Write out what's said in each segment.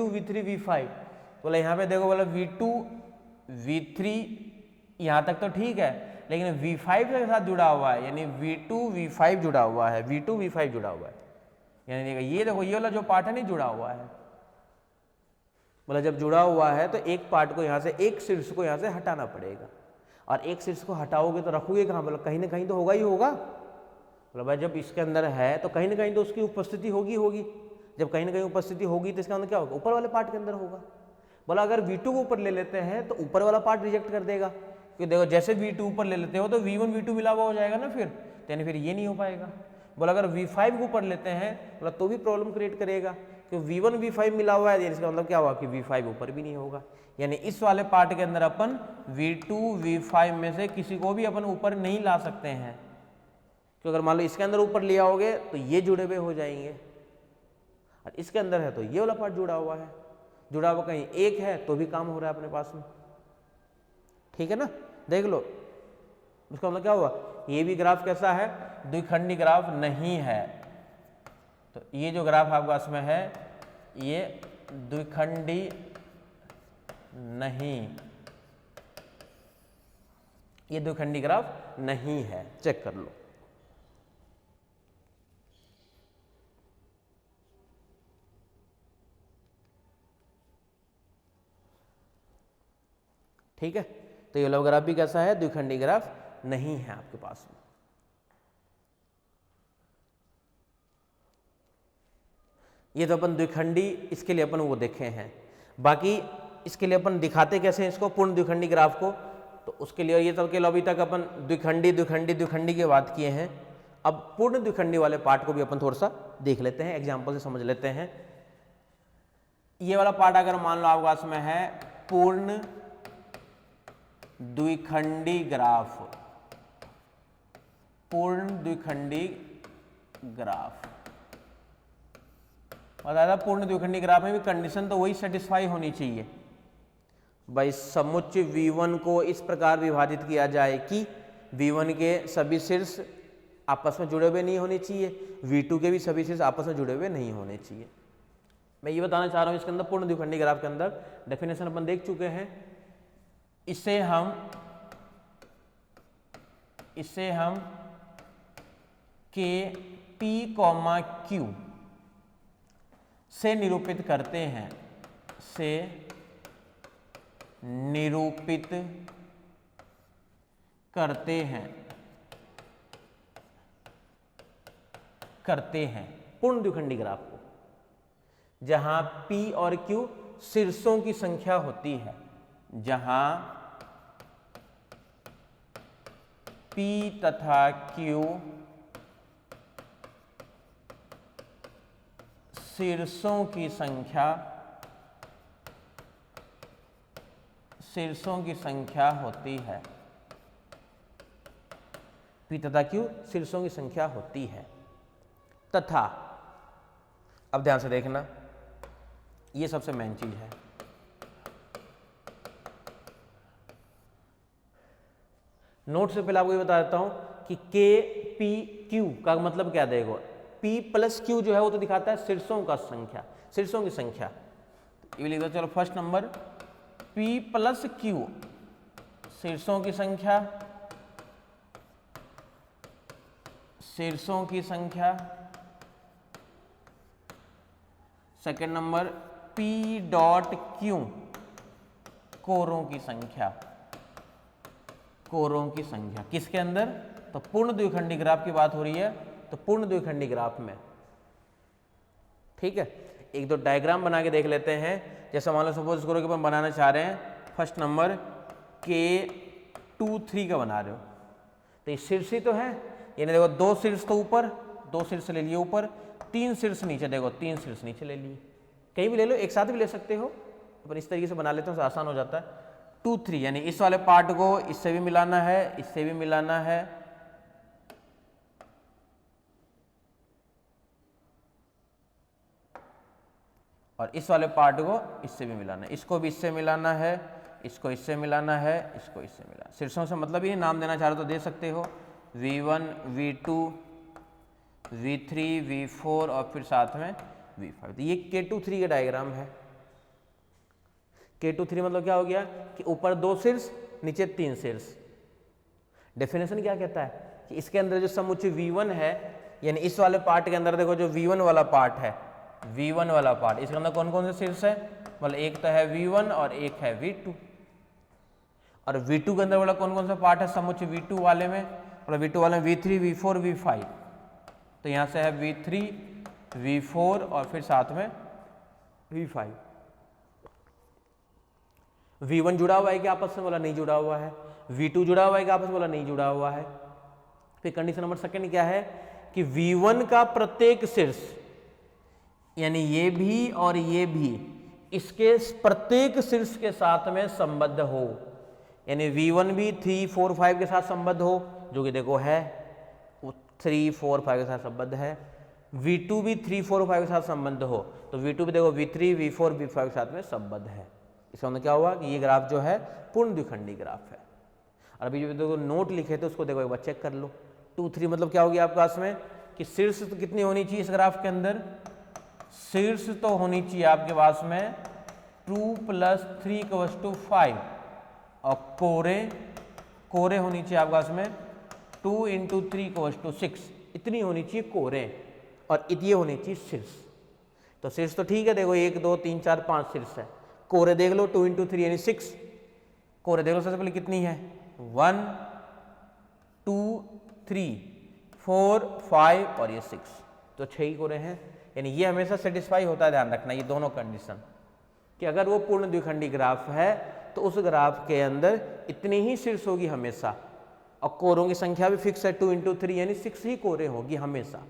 V2 V3 V5, बोला यहाँ पे देखो बोला V2 V3 यहाँ तक तो ठीक है, लेकिन V5 के साथ जुड़ा हुआ है, यानी V2 V5 जुड़ा हुआ है, V2 V5 जुड़ा हुआ है, यानी ये देखो ये वाला जो पार्ट है नहीं जुड़ा हुआ है। बोला जब जुड़ा हुआ है तो एक पार्ट को यहाँ से, एक शीर्ष को यहाँ से हटाना पड़ेगा, और एक शीर्ष को हटाओगे तो रखोगे कहाँ? बोला कहीं ना कहीं तो होगा ही होगा। बोला भाई जब इसके अंदर है तो कहीं ना कहीं तो उसकी उपस्थिति होगी, जब कहीं ना कहीं उपस्थिति होगी तो इसका अंदर क्या होगा? ऊपर वाले पार्ट के अंदर होगा। बोला अगर V2 को ऊपर ले लेते हैं तो ऊपर वाला पार्ट रिजेक्ट कर देगा, क्योंकि देखो जैसे V2 ऊपर ले लेते हो तो V1 V2 मिला हुआ हो जाएगा ना, फिर ये नहीं हो पाएगा। बोला अगर V5 को ऊपर लेते हैं बोला तो भी प्रॉब्लम क्रिएट करेगा, क्योंकि V1 V5 मिला हुआ है, इसका मतलब क्या हुआ कि V5 ऊपर भी नहीं होगा। यानी इस वाले पार्ट के अंदर अपन V2 V5 में से किसी को भी अपन ऊपर नहीं ला सकते हैं, क्योंकि अगर मान लो इसके अंदर ऊपर लिया होगे तो ये जुड़े हुए हो जाएंगे, और इसके अंदर है तो ये वाला पार्ट जुड़ा हुआ है, जुड़ा हुआ कहीं एक है तो भी काम हो रहा है अपने पास में, ठीक है ना। देख लो उसका मतलब क्या हुआ, ये भी ग्राफ कैसा है? द्विखंडी ग्राफ नहीं है। तो ये जो ग्राफ आपके पास में है ये द्विखंडी नहीं, ये द्विखंडी ग्राफ नहीं है, चेक कर लो। ठीक है, तो ये वाला ग्राफ भी कैसा है? द्विखंडी ग्राफ नहीं है आपके पास में। ये तो अपन द्विखंडी इसके लिए अपन वो देखे हैं, बाकी इसके लिए अपन दिखाते कैसे हैं इसको, पूर्ण द्विखंडी ग्राफ को, तो उसके लिए ये सब के अभी तक अपन द्विखंडी की बात किए हैं। अब पूर्ण द्विखंडी वाले पार्ट को भी अपन थोड़ा सा देख लेते हैं, एग्जाम्पल से समझ लेते हैं। ये वाला पार्ट अगर मान लो आपके पास में है पूर्ण द्विखंडी ग्राफ, पूर्ण द्विखंडी ग्राफ, बताया पूर्ण द्विखंडी ग्राफ में भी कंडीशन तो वही सेटिस्फाई होनी चाहिए भाई, समुच्चय V1 को इस प्रकार विभाजित किया जाए कि V1 के सभी शीर्ष आपस में जुड़े हुए नहीं होने चाहिए, V2 के भी सभी शीर्ष आपस में जुड़े हुए नहीं होने चाहिए। मैं ये बताना चाह रहा हूं इसके अंदर पूर्ण द्विखंडी ग्राफ के अंदर डेफिनेशन अपन देख चुके हैं। इसे हम K P, Q से निरूपित करते हैं, करते हैं पूर्ण द्विखंडी ग्राफ को, जहां P और Q शीर्षों की संख्या होती है, जहां P तथा Q शीर्षों की संख्या होती है, P तथा Q शीर्षों की संख्या होती है, तथा अब ध्यान से देखना ये सबसे मेन चीज है। नोट से पहले आपको ये बता देता हूं कि KPQ का मतलब क्या देगा, P प्लस Q जो है वो तो दिखाता है शीर्षों की संख्या, ये लिख दो। चलो first number P plus Q शीर्षों की संख्या, second number P dot Q कोरों की संख्या, किसके अंदर? तो पूर्ण द्विखंडी ग्राफ की बात हो रही है, तो पूर्ण द्विखंडी ग्राफ में, ठीक है। एक दो डायग्राम बना के देख लेते हैं। जैसे मान लो सपोज करो कि अपन बनाना चाह रहे हैं फर्स्ट नंबर K23 का बना रहे हो, तो ये शीर्ष ही तो है, यानी देखो दो शीर्ष तो ऊपर, दो शीर्ष ले लिए ऊपर, तीन शीर्ष नीचे, देखो तीन शीर्ष नीचे ले लिए, कहीं भी ले लो, एक साथ भी ले सकते हो, अपन इस तरीके से बना लेते हैं तो आसान हो जाता है। 2 3 यानी इस वाले पार्ट को इससे भी मिलाना है, इससे भी मिलाना है, और इस वाले पार्ट को इससे भी मिलाना है, इसको भी इससे मिलाना है, इसको इससे मिलाना है, इसको इससे मिलाना। शीर्षों से मतलब ही नाम देना चाह रहे तो दे सकते हो, V1 V2 V3 V4 और फिर साथ में V5। तो ये K23 का डायग्राम है, K23 मतलब क्या हो गया कि ऊपर 2 शीर्ष नीचे 3 शीर्ष। डेफिनेशन क्या कहता है कि इसके अंदर जो समुच्चय V1 है, यानी इस वाले पार्ट के अंदर देखो जो V1 वाला पार्ट है, V1 वाला पार्ट, इसके अंदर कौन कौन से शीर्ष है, मतलब एक तो है V1 और एक है V2। और V2 के अंदर वाला कौन कौन सा पार्ट है समुच्चय V2 वाले में, मतलब V2 वाले में V3 V4 V5। तो यहाँ से है V3 V4 और फिर साथ में V5। V1 जुड़ा हुआ है कि आपस में, बोला नहीं जुड़ा हुआ है। V2 जुड़ा हुआ है कि आपस में, बोला नहीं जुड़ा हुआ है। फिर कंडीशन नंबर सेकंड क्या है कि V1 का प्रत्येक शीर्ष, यानी ये भी और ये भी, इसके प्रत्येक शीर्ष के साथ में संबद्ध हो, यानी V1 भी 3 4 5 के साथ संबद्ध हो, जो कि देखो है 3 4 5 के साथ संबद्ध है। V2 भी 3 4 5 के साथ संबद्ध हो, तो V2 भी देखो V3 V4 V5 के साथ में संबद्ध है। इसका मतलब क्या हुआ कि ये ग्राफ जो है पूर्ण द्विखंडी ग्राफ है। और अभी जो देखो नोट लिखे थे उसको देखो एक बार चेक कर लो। 2 3 मतलब क्या हो गया आपके पास में कि शीर्ष तो कितनी होनी चाहिए इस ग्राफ के अंदर, शीर्ष तो होनी चाहिए आपके पास में 2 + 3 = 5, और कोरे होनी चाहिए आपके पास में 2 × 3 = 6, इतनी होनी चाहिए कोरे, और ये होनी चाहिए शीर्ष। तो शीर्ष तो ठीक है, देखो 1 2 3 4 5 शीर्ष है। कोरे देख लो 2 × 3 यानी 6, कोरे देख लो सबसे पहले कितनी है 1 2 3 4 5 और ये 6, तो 6 ही कोरे हैं। यानी ये हमेशा सेटिस्फाई होता है, ध्यान रखना ये दोनों कंडीशन, कि अगर वो पूर्ण द्विखंडी ग्राफ है तो उस ग्राफ के अंदर इतनी ही शीर्ष होगी हमेशा, और कोरों की संख्या भी फिक्स है 2 × 3 यानी 6 ही कोरे होगी हमेशा,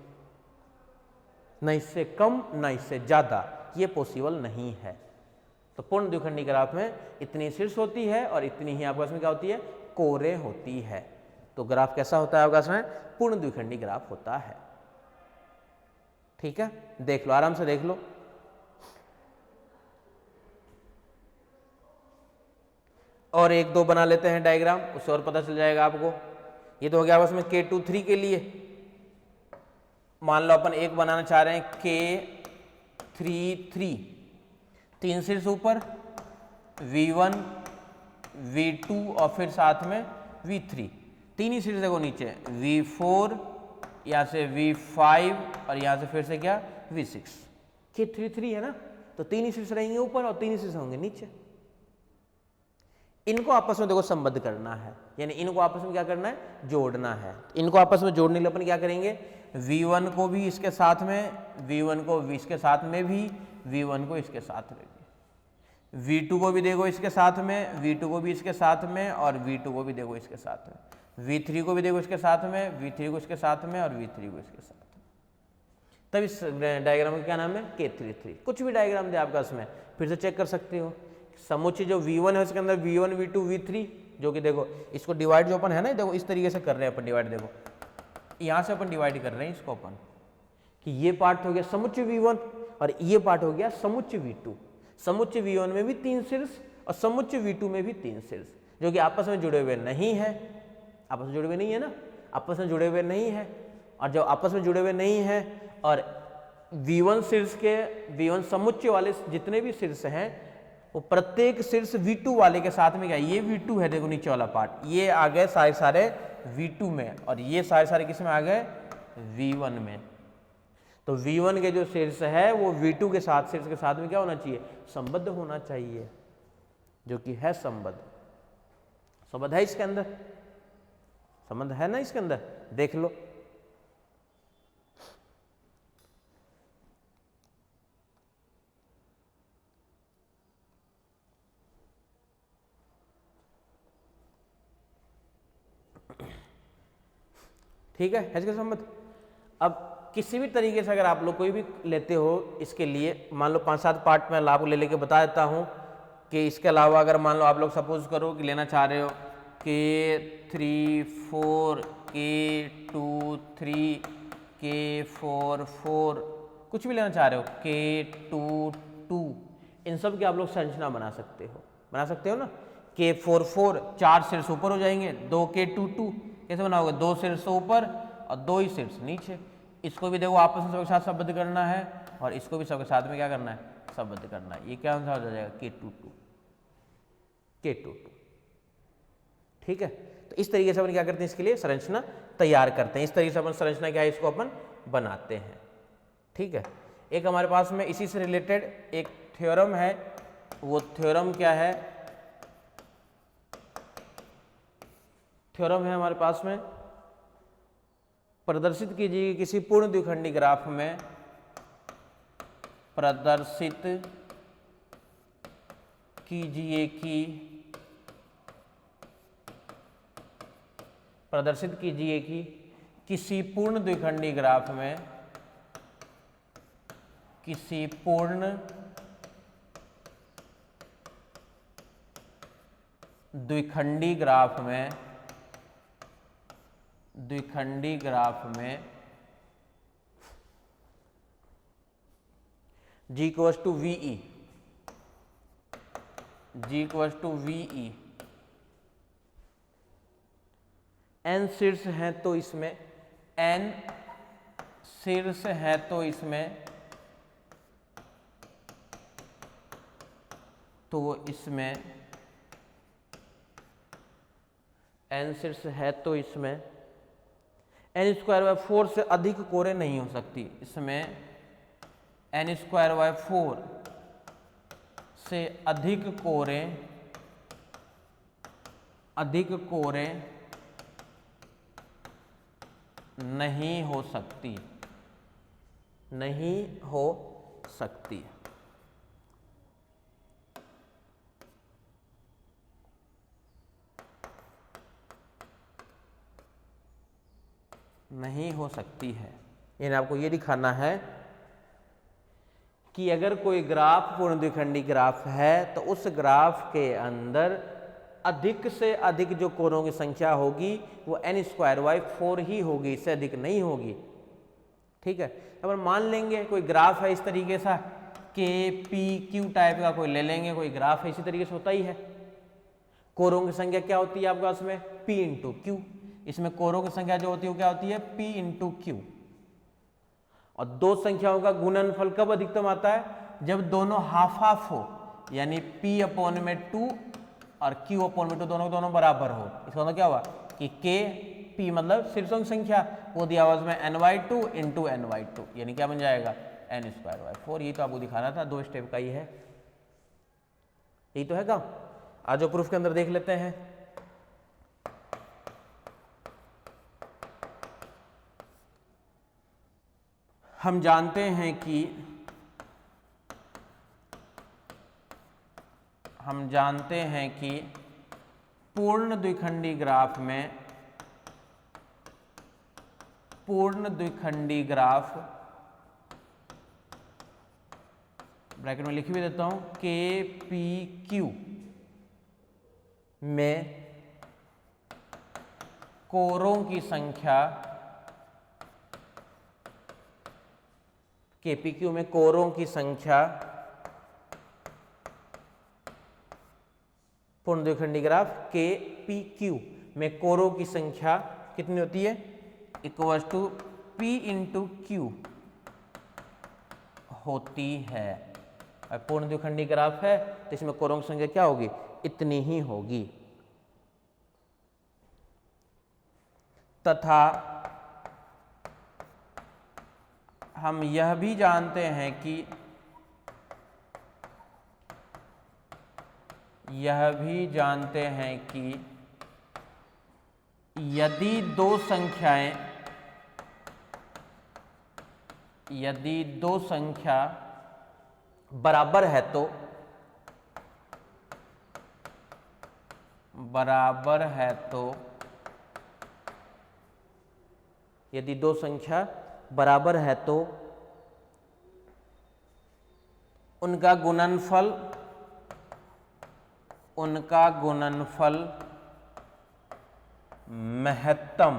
न इससे कम न इससे ज्यादा, ये पॉसिबल नहीं है। तो पूर्ण द्विखंडी ग्राफ में इतनी शीर्ष होती है और इतनी ही आपके पास में क्या होती है, कोरे होती है। तो ग्राफ कैसा होता है आपके पास में, पूर्ण द्विखंडी ग्राफ होता है। ठीक है, देख लो आराम से देख लो। और 1 2 बना लेते हैं डायग्राम, उससे और पता चल जाएगा आपको। ये तो हो गया आपस में K23 के लिए। मान लो अपन एक बनाना चाह रहे हैं K33, 3 शीर्ष ऊपर V1 V2 और फिर साथ में V3, 3 ही शीर्ष देखो नीचे V4, यहाँ से V5 और यहाँ से फिर से क्या V6। K33 है ना, तो 3 ही शीर्ष रहेंगे ऊपर और 3 ही शीर्ष होंगे नीचे। इनको आपस में देखो संबद्ध करना है, यानी इनको आपस में क्या करना है, जोड़ना है। इनको आपस में जोड़ने के लिए अपन क्या करेंगे, V1 को भी इसके साथ में, V1 को इसके साथ में भी, V1 को इसके साथ में भी, V2 को भी देखो इसके साथ में, V2 को भी इसके साथ में, और V2 को भी देखो इसके साथ में, V3 को भी देखो इसके साथ में, V3 को इसके साथ में, और V3 को इसके साथ में। तब इस डायग्राम का क्या नाम है, K33। कुछ भी डायग्राम दे आपका इसमें फिर से चेक कर सकते हो। समुच्चय जो V1 है उसके अंदर V1 V2 V3, जो कि देखो इसको डिवाइड जो अपन है ना, देखो इस तरीके से कर रहे हैं अपन डिवाइड, देखो यहाँ से अपन डिवाइड कर रहे हैं इसको अपन, कि ये पार्ट हो गया समुच्चय V1 और ये पार्ट हो गया समुच्चय V2। समुच्चय V1 में भी 3 शीर्ष और समुच्चय V2 में भी 3 शीर्ष, जो कि आपस में जुड़े हुए नहीं है। आपस में जुड़े हुए नहीं है ना, आपस में जुड़े हुए नहीं है। और जब आपस में जुड़े हुए नहीं है और V1 शीर्ष के, V1 समुच्चय वाले जितने भी शीर्ष हैं वो प्रत्येक शीर्ष V2 वाले के साथ में क्या, ये V2 है देखो नीचे वाला पार्ट, ये आ गए सारे सारे V2 में, और ये सारे सारे किस में आ गए, V1 में। तो V1 के जो शीर्ष है वो V2 के साथ शीर्ष के साथ में क्या होना चाहिए, संबद्ध होना चाहिए, जो कि है संबद्ध। संबद्ध है इसके अंदर, संबंध है ना इसके अंदर, देख लो। ठीक है इसके संबंध। अब किसी भी तरीके से अगर आप लोग कोई भी लेते हो, इसके लिए मान लो 5-7 पार्ट में आपको ले लेके बता देता हूँ कि इसके अलावा अगर मान लो आप लोग सपोज करो कि लेना चाह रहे हो K34 K23 K44, कुछ भी लेना चाह रहे हो K22, इन सब की आप लोग संरचना बना सकते हो ना। K44 4 शीर्ष ऊपर हो जाएंगे, 2 K22 कैसे बनाओगे, 2 शीर्ष ऊपर और 2 ही शीर्ष नीचे। इसको भी देखो आपस में सबके साथ संबद्ध करना है और इसको भी सबके साथ में क्या करना है, संबद्ध करना है। ये क्या आंसर हो जाएगा, K22। K22। ठीक है, तो इस तरीके से अपन क्या करते हैं, इसके लिए संरचना तैयार करते हैं। इस तरीके से अपन संरचना क्या है, इसको अपन बनाते हैं। ठीक है, एक हमारे पास में इसी से रिलेटेड एक थ्योरम है, वो थ्योरम क्या है, थ्योरम है हमारे पास में, प्रदर्शित कीजिए किसी पूर्ण द्विखंडी ग्राफ में, प्रदर्शित कीजिए कि किसी पूर्ण द्विखंडी ग्राफ में, किसी पूर्ण द्विखंडी ग्राफ में G equals to VE, n शीर्ष हैं तो इसमें n शीर्ष है तो इसमें n²/4 से अधिक कोरें नहीं हो सकती। इसमें n²/4 से अधिक कोरें नहीं हो सकती। है, यानी आपको ये दिखाना है कि अगर कोई ग्राफ पूर्ण द्विखंडी ग्राफ है तो उस ग्राफ के अंदर अधिक से अधिक जो कोरों की संख्या होगी वो n²/4 ही होगी, इससे अधिक नहीं होगी। ठीक है, अब मान लेंगे कोई ग्राफ है इस तरीके सा, KPQ टाइप का कोई ले लेंगे, कोई ग्राफ है इसी तरीके से होता ही है। कोरों की संख्या क्या होती है आपके पास में, P × Q। इसमें कोरों की संख्या जो होती है वो क्या होती है, P × Q। और दो संख्याओं का गुणनफल कब अधिकतम आता है, जब दोनों हाफ हो, यानी P/2 और Q/2 दोनों बराबर हो। इसका मतलब क्या हुआ कि P मतलब शीर्षों की संख्या, वो दिया हुआ उसमें n/2 × n/2, यानी क्या बन जाएगा, n²/4। ये तो आपको दिखाना था, 2 स्टेप का ही है, यही तो है काम। आज प्रूफ के अंदर देख लेते हैं। हम जानते हैं कि पूर्ण द्विखंडी ग्राफ ब्रैकेट में लिख भी देता हूं, KPQ में कोरों की संख्या, KPQ में कोरों की संख्या पूर्ण द्विखंडी ग्राफ KPQ में कोरों की संख्या कितनी होती है, इक्वल्स टू P × Q होती है। पूर्ण द्विखंडी ग्राफ है तो इसमें कोरों की संख्या क्या होगी, इतनी ही होगी। तथा हम यह भी जानते हैं कि यदि दो संख्या बराबर है तो यदि दो संख्या बराबर है तो उनका गुणनफल महत्तम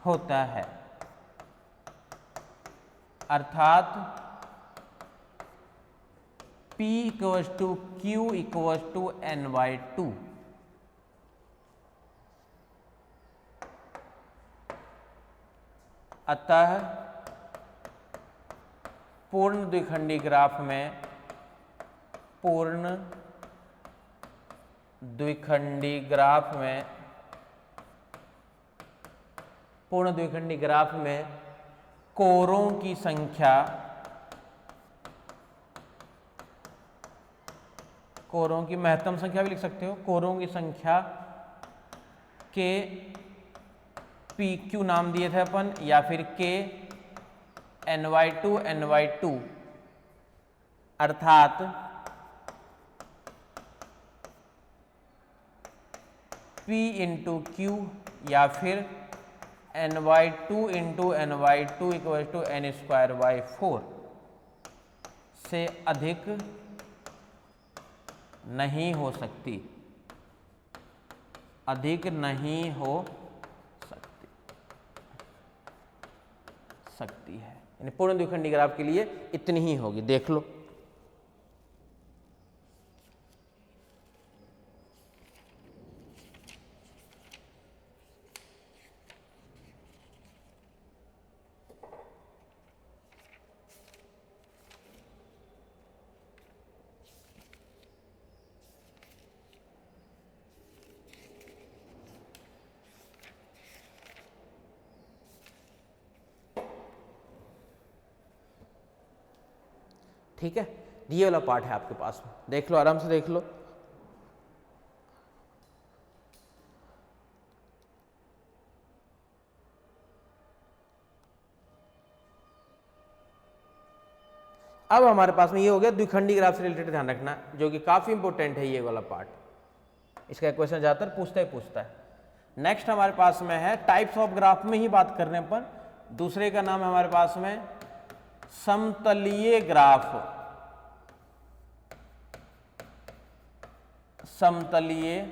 होता है। अर्थात P = Q = n/2। अतः पूर्ण द्विखंडी ग्राफ में पूर्ण द्विखंडी ग्राफ में कोरों की संख्या कोरों की महत्तम संख्या भी लिख सकते हो, कोरों की संख्या के पी क्यू नाम दिए थे अपन, या फिर के ny2 अर्थात P इंटू क्यू या फिर ny2 into ny2 equal to n²/4 से अधिक नहीं हो सकती, अधिक नहीं हो सकती है। यानी पूर्ण द्विखंडी ग्राफ के लिए इतनी ही होगी, देख लो। ठीक है, ये वाला पार्ट है आपके पास में, देख लो, आराम से देख लो। अब हमारे पास में ये हो गया द्विखंडी ग्राफ से रिलेटेड, ध्यान रखना, जो कि काफी इंपॉर्टेंट है ये वाला पार्ट। इसका क्वेश्चन ज्यादातर पूछता है। नेक्स्ट हमारे पास में है टाइप्स ऑफ ग्राफ में ही बात करने पर, दूसरे का नाम है हमारे पास में समतलीय ग्राफ। समतलीय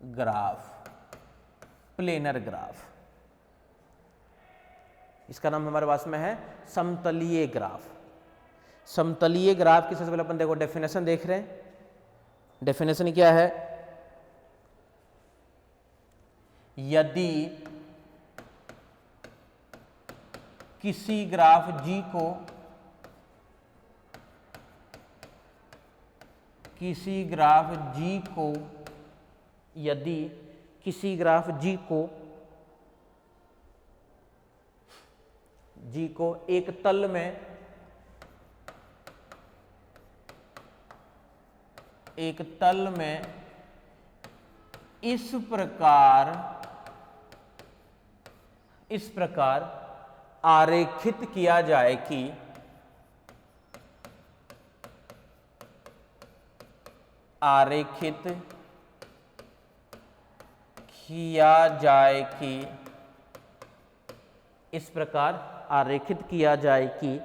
ग्राफ, प्लेनर ग्राफ, इसका नाम हमारे पास में है समतलीय ग्राफ। समतलीय ग्राफ की सबसे पहले अपन देखो डेफिनेशन देख रहे हैं। डेफिनेशन क्या है? यदि किसी ग्राफ G को यदि किसी ग्राफ G को एक तल में इस प्रकार आरेखित किया जाए कि इस प्रकार आरेखित किया जाए कि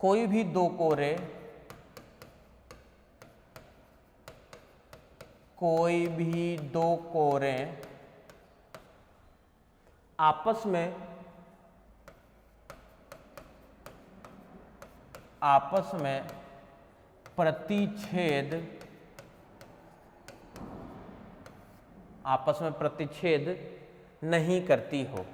कोई भी दो कोरे आपस में प्रतिच्छेद नहीं करती हो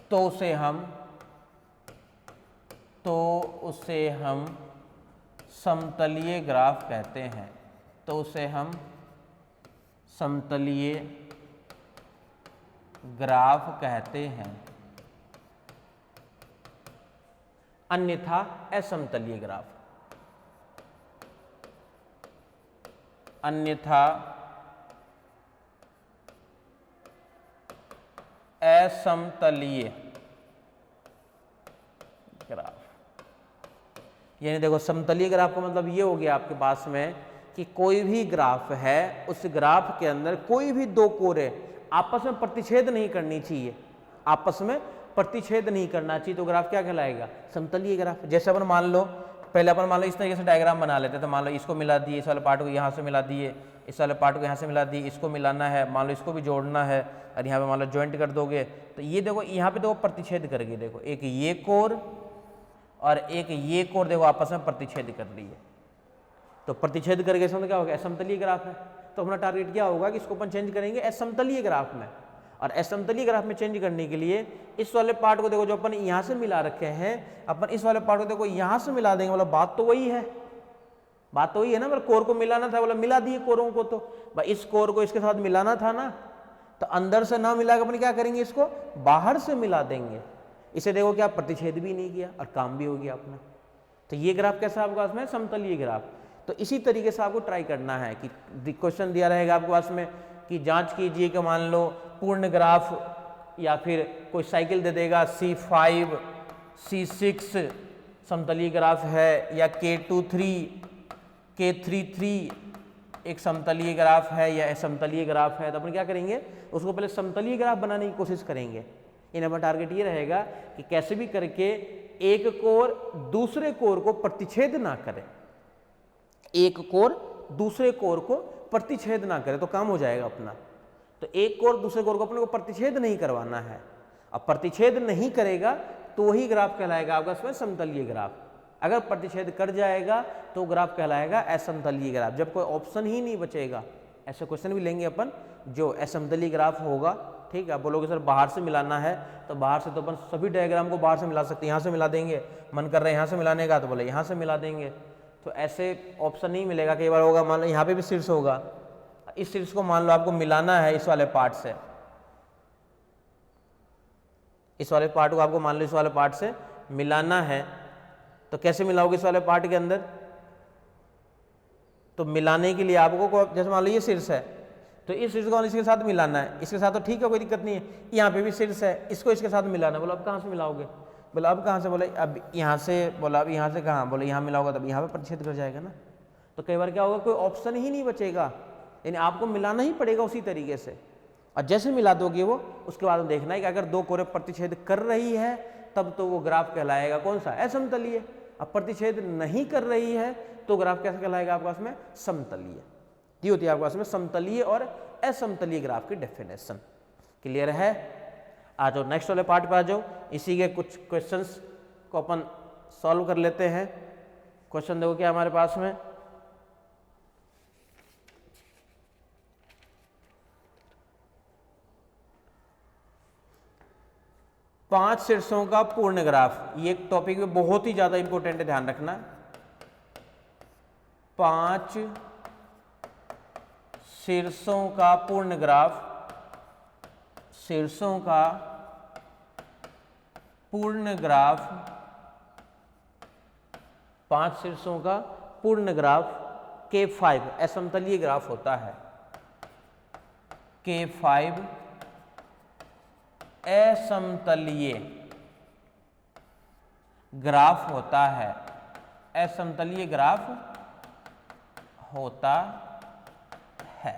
तो उसे हम समतलीय ग्राफ कहते हैं। अन्यथा असमतलीय ग्राफ, असमतलीय ग्राफ। यानी देखो समतलीय ग्राफ का मतलब ये हो गया आपके पास में कि कोई भी ग्राफ है, उस ग्राफ के अंदर कोई भी दो कोरे आपस में प्रतिच्छेद नहीं करनी चाहिए, तो ग्राफ क्या कहलाएगा? समतलीय ग्राफ। जैसे अपन मान लो इस तरीके से डायग्राम बना लेते, तो मान लो इसको मिला दिए, इस वाले पार्ट को यहाँ से मिला दिए, इस वाले पार्ट को यहाँ से मिला दिए, इसको मिलाना है, मान लो इसको भी जोड़ना है, और यहाँ पे मान लो ज्वाइंट कर दोगे, तो ये देखो यहाँ पे देखो प्रतिच्छेद करके देखो, एक ये कोर और एक ये कोर देखो आपस में प्रतिच्छेद कर रही है, तो प्रतिच्छेद करके समझ क्या हो गया? समतलीय ग्राफ है। तो अपना टारगेट क्या होगा कि इसको अपन चेंज करेंगे असमतलीय ग्राफ में। और असमतलीय ग्राफ में चेंज करने के लिए इस वाले पार्ट को देखो जो अपन यहाँ से मिला रखे हैं, अपन इस वाले पार्ट को देखो यहाँ से मिला देंगे, मतलब बात तो वही है, बात तो वही है ना, मतलब कोर को मिलाना था, मतलब मिला दिए कोरों को, तो भाई इस कोर को इसके साथ मिलाना था ना, तो अंदर से ना मिला के अपन क्या करेंगे, इसको बाहर से मिला देंगे। इसे देखो क्या प्रतिच्छेद भी नहीं किया और काम भी हो गया अपना। तो ये ग्राफ कैसा आपके पास में, समतलीय ग्राफ। तो इसी तरीके से आपको ट्राई करना है कि क्वेश्चन दिया रहेगा आपके पास में कि जांच कीजिए कि मान लो पूर्ण ग्राफ या फिर कोई साइकिल दे देगा C5 C6 समतलीय ग्राफ है, या K23 K33 एक समतलीय ग्राफ है या असमतलीय ग्राफ है, तो अपन क्या करेंगे, उसको पहले समतलीय ग्राफ बनाने की कोशिश करेंगे। इन अपना टारगेट ये रहेगा कि कैसे भी करके एक कोर दूसरे कोर को प्रतिच्छेद ना करे, एक कोर दूसरे कोर को प्रतिच्छेद ना करे तो काम हो जाएगा अपना। तो एक कोर दूसरे कोर को अपने को प्रतिच्छेद नहीं करवाना है। अब प्रतिच्छेद नहीं करेगा तो वही ग्राफ कहलाएगा आपका इसमें समतलीय ग्राफ। अगर प्रतिच्छेद कर जाएगा तो ग्राफ कहलाएगा असमतलीय ग्राफ। जब कोई ऑप्शन ही नहीं बचेगा, ऐसे क्वेश्चन भी लेंगे अपन जो असमतलीय ग्राफ होगा, ठीक है। आप बोलोगे सर बाहर से मिलाना है, तो बाहर से तो अपन सभी डायग्राम को बाहर से मिला सकते हैं, यहाँ से मिला देंगे, मन कर रहे हैं यहाँ से मिलाने का तो बोले यहाँ से मिला देंगे। तो ऐसे ऑप्शन नहीं मिलेगा, कई बार होगा मान लो यहाँ पे भी शीर्ष होगा, इस शीर्ष को मान लो आपको मिलाना है इस वाले पार्ट से, इस वाले पार्ट को आपको मान लो इस वाले पार्ट से मिलाना है, तो कैसे मिलाओगे इस वाले पार्ट के अंदर, तो मिलाने के लिए आपको जैसे मान लो ये शीर्ष है, तो इस शीर्ष को इसके साथ मिलाना है, इसके साथ तो ठीक है कोई दिक्कत नहीं है, यहाँ पे भी शीर्ष है, इसको इसके साथ मिलाना है। बोलो अब कहाँ से मिलाओगे, बोला अब कहाँ से, बोले अब यहाँ से, बोला अब यहाँ से कहाँ, बोले यहाँ मिलाओगे तब यहाँ पे प्रतिच्छेद कर जाएगा ना। तो कई बार क्या होगा, कोई ऑप्शन ही नहीं बचेगा, यानी आपको मिलाना ही पड़ेगा उसी तरीके से। और जैसे मिला दोगे वो, उसके बाद देखना है कि अगर दो कोरें प्रतिच्छेद कर रही है तब तो वो ग्राफ कहलाएगा कौन सा, असमतलीय। अब प्रतिच्छेद नहीं कर रही है तो ग्राफ कैसे कहलाएगा आपके पास में, समतलीय। ये होती है आपके पास में समतलीय और असमतलीय ग्राफ की डेफिनेशन। क्लियर है? आ जाओ नेक्स्ट वाले पार्ट पे आ जाओ। इसी के कुछ क्वेश्चंस को अपन सॉल्व कर लेते हैं। क्वेश्चन देखो क्या हमारे पास में, पांच शीर्षों का पूर्ण ग्राफ। ये एक टॉपिक में बहुत ही ज्यादा इंपॉर्टेंट है, ध्यान रखना। 5 शीर्षों का पूर्ण ग्राफ, शीर्षों का पूर्ण ग्राफ, 5 शीर्षों का पूर्ण ग्राफ K5 असमतलीय ग्राफ होता है। K5 असमतलीय ग्राफ होता है, असमतलीय ग्राफ होता है।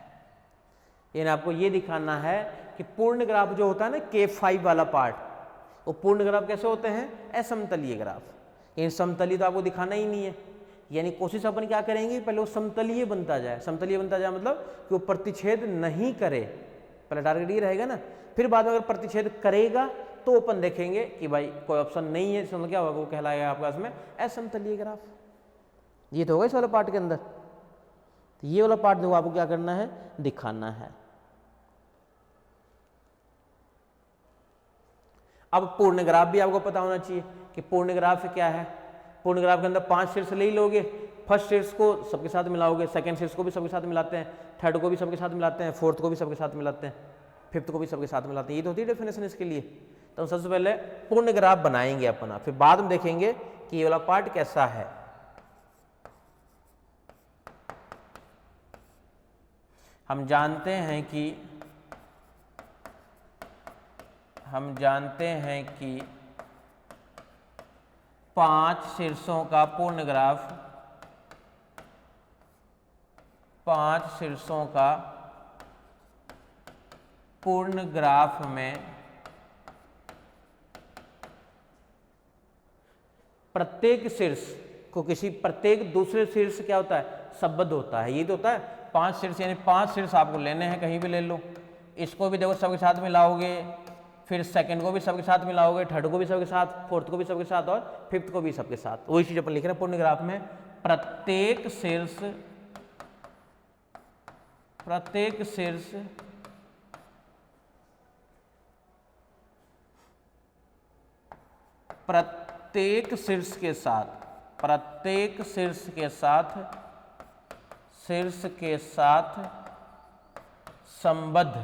यानी आपको ये दिखाना है कि पूर्ण ग्राफ जो होता है ना K5 वाला पार्ट, वो पूर्ण ग्राफ कैसे होते हैं, असमतलीय ग्राफ। इन समतलीय तो आपको दिखाना ही नहीं है, यानी कोशिश अपन क्या करेंगे, पहले वो समतलीय बनता जाए। समतलीय बनता जाए मतलब कि वो प्रतिच्छेद नहीं करे, पहले टारगेट ये रहेगा ना। फिर बाद में अगर प्रतिच्छेद करेगा तो अपन देखेंगे कि भाई कोई ऑप्शन नहीं है, इसमें क्या होगा, वो कहलाएगा आपके पास में असमतलीय ग्राफ। ये तो होगा इस वाले पार्ट के अंदर। तो ये वाला पार्ट जो आपको क्या करना है, दिखाना है। अब पूर्ण ग्राफ भी आपको पता होना चाहिए कि पूर्ण ग्राफ क्या है। पूर्ण ग्राफ के अंदर 5 शीर्ष ले लोगे, फर्स्ट शीर्ष को सबके साथ मिलाओगे, सेकंड शीर्ष को भी सबके साथ मिलाते हैं, थर्ड को भी सबके साथ मिलाते हैं, फोर्थ को भी सबके साथ मिलाते हैं, फिफ्थ को भी सबके साथ मिलाते हैं। ये तो होती है डेफिनेशन इसके लिए। तो हम सबसे पहले पूर्ण ग्राफ बनाएंगे अपना, फिर बाद में देखेंगे कि ये वाला पार्ट कैसा है। हम जानते हैं कि 5 शीर्षों का पूर्ण ग्राफ, 5 शीर्षों का पूर्ण ग्राफ में प्रत्येक शीर्ष को किसी प्रत्येक दूसरे शीर्ष क्या होता है, संबद्ध होता है। ये तो होता है 5 शीर्ष, यानी 5 शीर्ष आपको लेने हैं, कहीं भी ले लो। इसको भी देखो सबके साथ मिलाओगे, फिर सेकंड को भी सबके साथ मिलाओगे, थर्ड को भी सबके साथ, फोर्थ को भी सबके साथ और फिफ्थ को भी सबके साथ। वही चीज अपन लिख रहे हैं पूर्ण ग्राफ में, प्रत्येक शीर्ष प्रत्येक शीर्ष के साथ संबद्ध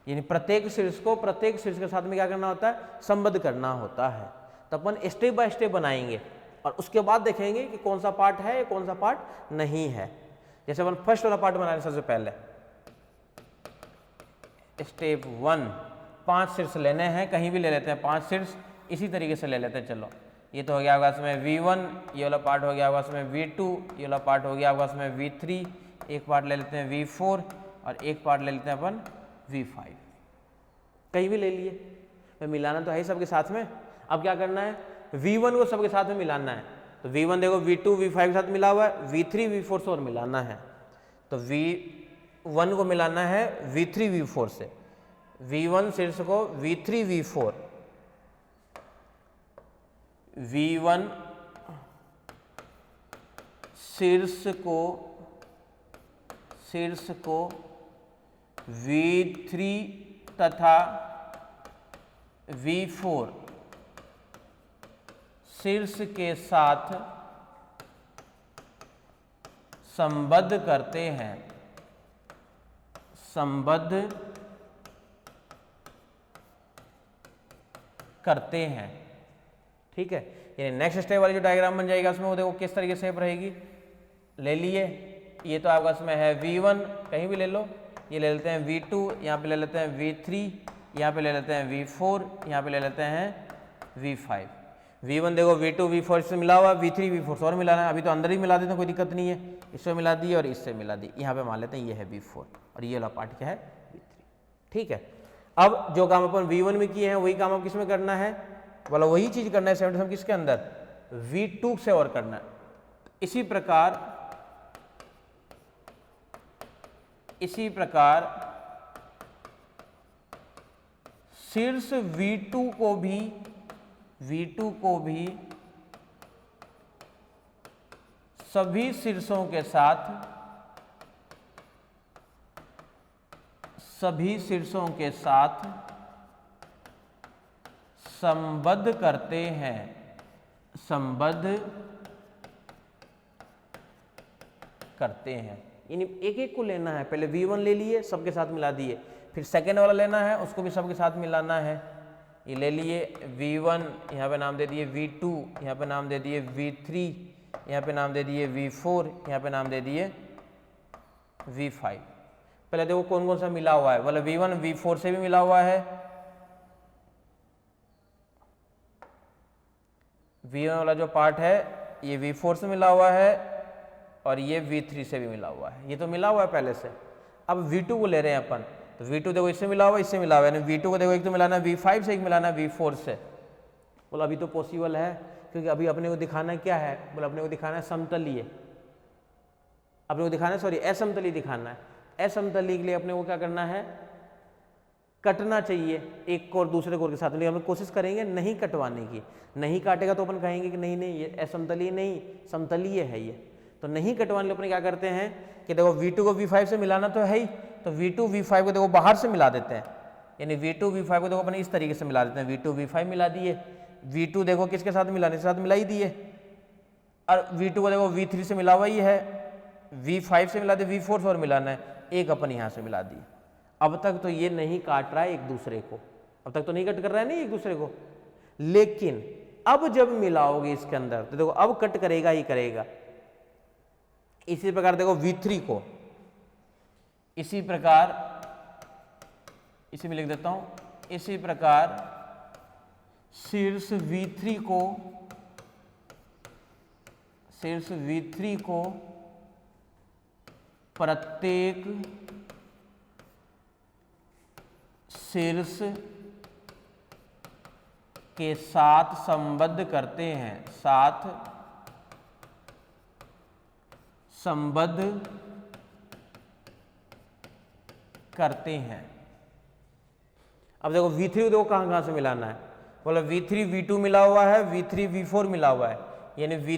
यानी प्रत्येक शीर्ष को प्रत्येक शीर्ष के साथ में क्या करना होता है, संबद्ध करना होता है। तो अपन स्टेप बाय स्टेप बनाएंगे और उसके बाद देखेंगे कि कौन सा पार्ट है या कौन सा पार्ट नहीं है। जैसे अपन फर्स्ट वाला पार्ट बना रहे हैं, सबसे पहले स्टेप 1 5 शीर्ष लेने हैं, कहीं भी ले लेते हैं 5 शीर्ष, इसी तरीके से ले लेते हैं। चलो ये तो हो गया होगा इसमें V1, ये वाला पार्ट हो गया होगा इसमें V2, ये वाला पार्ट हो गया होगा इसमें V3, एक पार्ट ले लेते हैं V4 और एक पार्ट ले लेते हैं अपन V5। कहीं भी ले लिए, तो मिलाना तो है ही सबके साथ में। अब क्या करना है, V1 को सबके साथ में मिलाना है। तो V1 देखो V2 V5 के साथ मिला हुआ है, V3 V4 से और मिलाना है। तो V1 को मिलाना है V3 V4 से, V1 शीर्ष को V3 V4, V1 शीर्ष को V3 तथा V4 शीर्ष के साथ संबद्ध करते हैं, ठीक है। यानी नेक्स्ट स्टेप वाली जो डायग्राम बन जाएगा उसमें वो देखो किस तरीके से रहेगी। ले लिए, ये तो आपका इसमें है V1, कहीं भी ले लो, ये ले लेते हैं V2, यहाँ पे ले लेते हैं V3, यहाँ पे ले लेते हैं V4, यहाँ पे ले लेते हैं V5। V1 देखो V2 V4 से मिला हुआ, V3 V4 से और मिलाना है। अभी तो अंदर ही मिला देते हैं, कोई दिक्कत नहीं है। इससे मिला दी और इससे मिला दी, यहाँ पे मान लेते हैं ये है V4 और ये वाला पार्ट क्या है V3, ठीक है। अब जो काम अपन V1 में किए हैं वही काम अब किस में करना है, बोला वही चीज करना है 77 किसके अंदर, V2 से और करना है। इसी प्रकार शीर्ष V2 को भी सभी शीर्षों के साथ संबद्ध करते हैं, यानी एक एक को लेना है। पहले V1 ले लिए, सबके साथ मिला दिए, फिर सेकेंड वाला लेना है, उसको भी सबके साथ मिलाना है। ये ले लिए V1, यहाँ पे नाम दे दिए V2, यहाँ पे नाम दे दिए V3, यहाँ पे नाम दे दिए V4, यहाँ पे नाम दे दिए V5। पहले देखो कौन कौन सा मिला हुआ है, बोले V1 V4 से भी मिला हुआ है, V1 वाला जो पार्ट है ये V4 से मिला हुआ है और ये V3 से भी मिला हुआ है, ये तो मिला हुआ है पहले से। अब V2 को ले रहे हैं अपन, तो V2 देखो इससे मिला हुआ, इससे मिला हुआ है, यानी V2 को देखो एक तो मिलाना है V5 से, एक मिलाना है V4 से। बोला अभी तो पॉसिबल है, क्योंकि अभी अपने को दिखाना क्या है, बोला अपने को दिखाना है समतलीय, अपने को दिखाना है सॉरी असमतलीय दिखाना है। असमतलीय के लिए अपने को क्या करना है, कटना चाहिए एक कोर दूसरे कोर के साथ, लेकिन हम कोशिश करेंगे नहीं कटवाने की। नहीं काटेगा तो अपन कहेंगे कि नहीं नहीं ये असमतलीय नहीं समतलीय है ये, तो नहीं कटवाने के लिए अपने क्या करते हैं कि देखो V2 को V5 से मिलाना तो है ही, तो V2 V5 को देखो बाहर से मिला देते हैं, यानी V2 V5 को देखो अपन इस तरीके से मिला देते हैं। V2 V5 मिला दिए, V2 देखो किसके साथ मिलाने के साथ मिला ही दिए, और V2 को देखो V3 से मिला हुआ ही है, V5 से मिला दिए, V4 से और मिलाना है, एक अपन यहाँ से मिला दिए। अब तक तो ये नहीं काट रहा है एक दूसरे को, अब तक तो नहीं कट कर रहा है नहीं एक दूसरे को, लेकिन अब जब मिलाओगे इसके अंदर तो देखो अब कट करेगा ही करेगा। इसी प्रकार देखो V3 को, इसी प्रकार इसी में लिख देता हूं, इसी प्रकार शीर्ष V3 को प्रत्येक शीर्ष के साथ संबद्ध करते हैं, अब देखो V3 को देखो कहां कहां से मिलाना है, बोला V3 V2 मिला हुआ है, V3 V4 मिला हुआ है, यानी